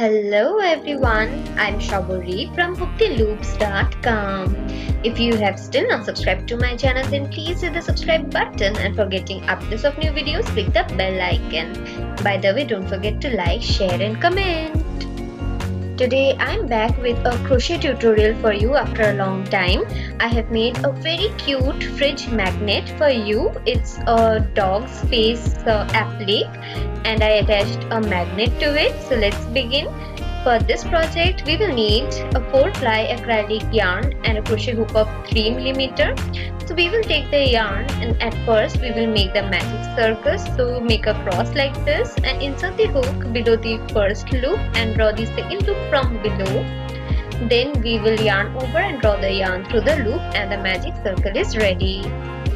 Hello everyone, I'm Shaburi from HookedInLoops.com. If you have still not subscribed to my channel, then please hit the subscribe button, and for getting updates of new videos, click the bell icon. By the way, don't forget to like, share and comment. Today I'm back with a crochet tutorial for you after a long time. I have made a very cute fridge magnet for you. It's a dog's face applique and I attached a magnet to it. So let's begin. For this project we will need a 4-ply acrylic yarn and a crochet hook of 3mm. So we will take the yarn and at first we will make the magic circles. So make a cross like this and insert the hook below the first loop and draw the second loop from below. Then we will yarn over and draw the yarn through the loop and the magic circle is ready.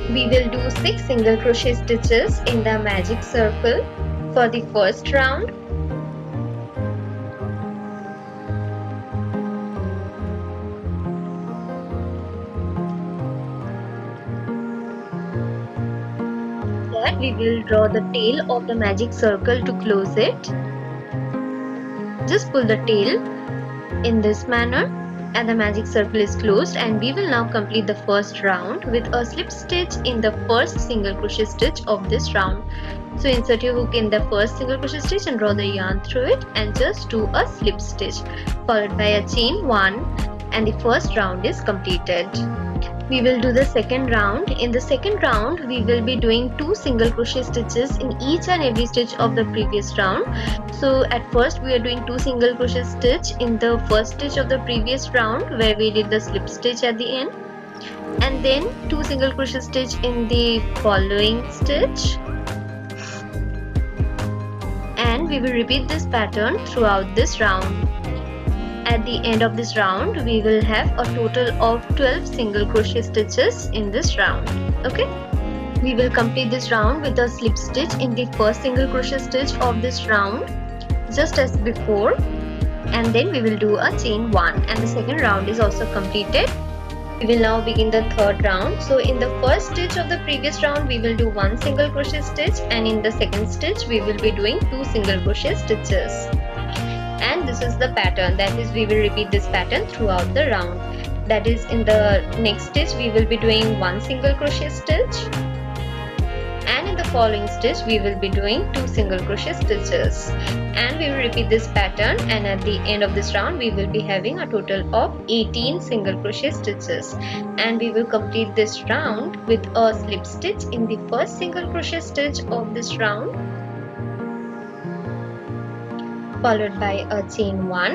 We will do 6 single crochet stitches in the magic circle for the first round. We will draw the tail of the magic circle to close it. Just pull the tail in this manner and the magic circle is closed, and we will now complete the first round with a slip stitch in the first single crochet stitch of this round. So insert your hook in the first single crochet stitch and draw the yarn through it and just do a slip stitch followed by a chain 1, and the first round is completed. We will do the second round. In the second round we will be doing 2 single crochet stitches in each and every stitch of the previous round. So at first we are doing 2 single crochet stitch in the first stitch of the previous round where we did the slip stitch at the end, and then 2 single crochet stitch in the following stitch, and we will repeat this pattern throughout this round. At the end of this round we will have a total of 12 single crochet stitches in this round. Okay, we will complete this round with a slip stitch in the first single crochet stitch of this round just as before, and then we will do a chain 1, and the second round is also completed. We will now begin the third round. So in the first stitch of the previous round we will do 1 single crochet stitch, and in the second stitch we will be doing 2 single crochet stitches. And this is the pattern, that is we will repeat this pattern throughout the round. That is, in the next stitch we will be doing 1 single crochet stitch, and in the following stitch we will be doing 2 single crochet stitches, and we will repeat this pattern, and at the end of this round we will be having a total of 18 single crochet stitches, and we will complete this round with a slip stitch in the first single crochet stitch of this round followed by a chain 1.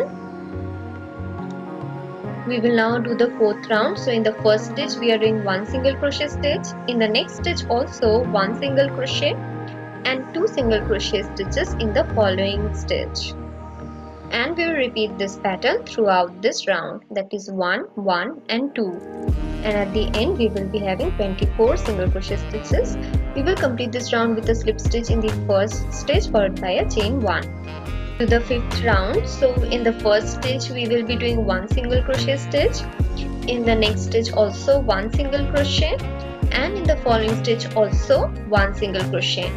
We will now do the fourth round. So in the first stitch we are doing 1 single crochet stitch, in the next stitch also 1 single crochet and 2 single crochet stitches in the following stitch, and we will repeat this pattern throughout this round, that is 1, 1 and 2, and at the end we will be having 24 single crochet stitches. We will complete this round with a slip stitch in the first stitch followed by a chain 1. To the fifth round. So in the first stitch we will be doing 1 single crochet stitch, in the next stitch also 1 single crochet, and in the following stitch also 1 single crochet.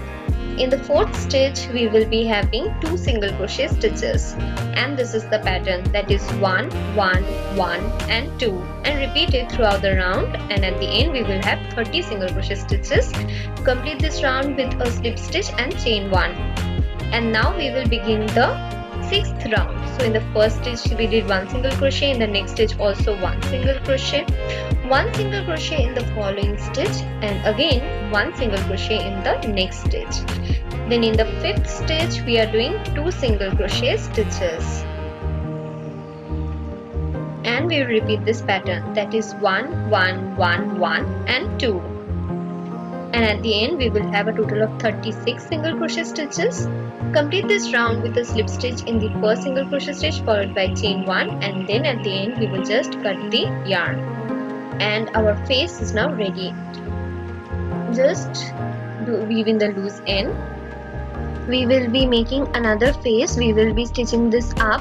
In the fourth stitch we will be having 2 single crochet stitches, and this is the pattern, that is 1, 1, 1 and 2, and repeat it throughout the round, and at the end we will have 30 single crochet stitches. Complete this round with a slip stitch and chain 1. And now we will begin the sixth round. So in the first stitch we did 1 single crochet, in the next stitch also 1 single crochet, 1 single crochet in the following stitch, and again 1 single crochet in the next stitch. Then in the fifth stitch we are doing 2 single crochet stitches, and we will repeat this pattern, that is 1, 1, 1, 1 and 2. And at the end we will have a total of 36 single crochet stitches. Complete this round with a slip stitch in the first single crochet stitch followed by chain 1, and then at the end we will just cut the yarn, and our face is now ready. Just weave in the loose end. We will be making another face. We will be stitching this up.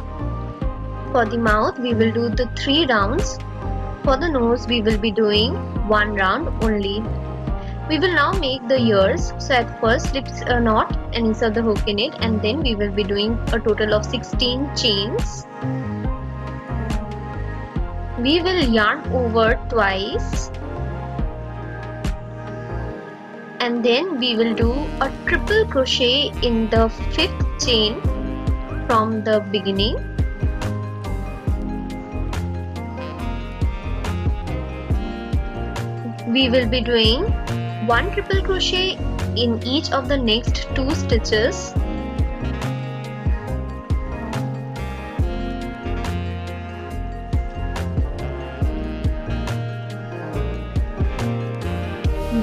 For the mouth we will do the 3 rounds. For the nose we will be doing 1 round only. We will now make the ears. So at first slip a knot and insert the hook in it, and then we will be doing a total of 16 chains. We will yarn over twice, and then we will do a triple crochet in the 5th chain from the beginning. We will be doing 1 triple crochet in each of the next 2 stitches.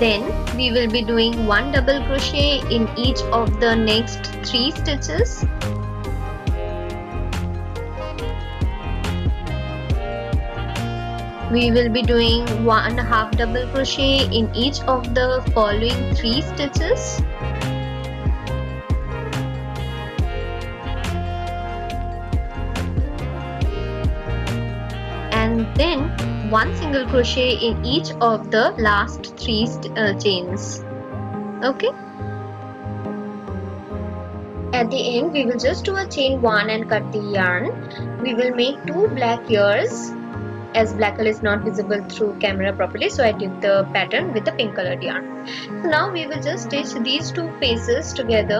Then we will be doing 1 double crochet in each of the next 3 stitches. We will be doing 1/2 double crochet in each of the following 3 stitches. And then 1 single crochet in each of the last 3 chains. Okay. At the end, we will just do a chain 1 and cut the yarn. We will make 2 black ears, as black color is not visible through camera properly, so I did the pattern with the pink colored yarn. So now we will just stitch these 2 faces together.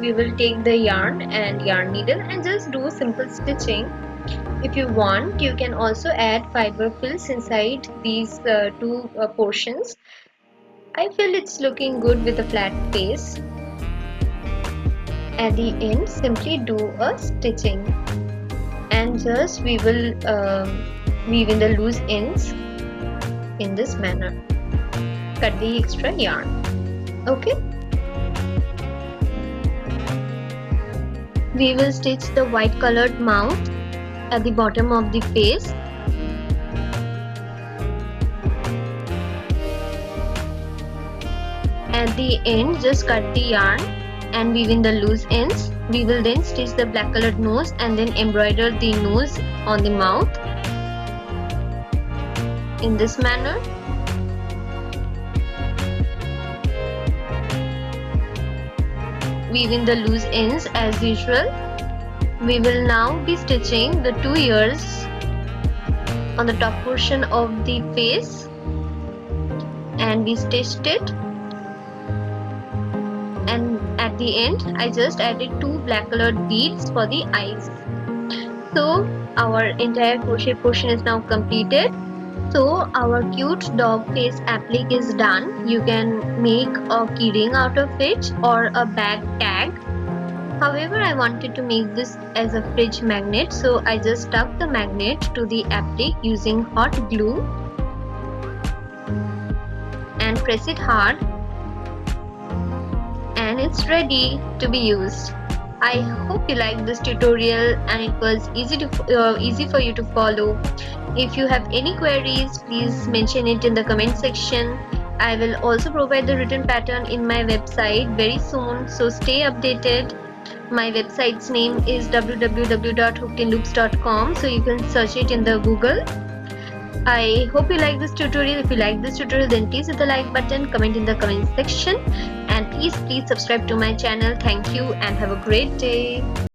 We will take the yarn and yarn needle and just do simple stitching. If you want, you can also add fiber frills inside these 2 portions. I feel it's looking good with a flat face. At the end, simply do a stitching, and just we will weave in the loose ends in this manner. Cut the extra yarn. Okay. We will stitch the white colored mouth at the bottom of the face. At the end, just cut the yarn and weave in the loose ends. We will then stitch the black colored nose and then embroider the nose on the mouth in this manner. Weave in the loose ends as usual. We will now be stitching the 2 ears on the top portion of the face, and we stitched it, and at the end I just added 2 black colored beads for the eyes. So our entire crochet portion is now completed. So our cute dog face applique is done. You can make a keyring out of it or a bag tag. However, I wanted to make this as a fridge magnet, so I just stuck the magnet to the applique using hot glue and press it hard, and it's ready to be used. I hope you liked this tutorial and it was easy for you to follow. If you have any queries, please mention it in the comment section. I will also provide the written pattern in my website very soon, so stay updated. My website's name is www.hookedinloops.com, so you can search it in the Google. I hope you like this tutorial. If you like this tutorial, then please hit the like button, comment in the comment section, and please subscribe to my channel. Thank you and have a great day.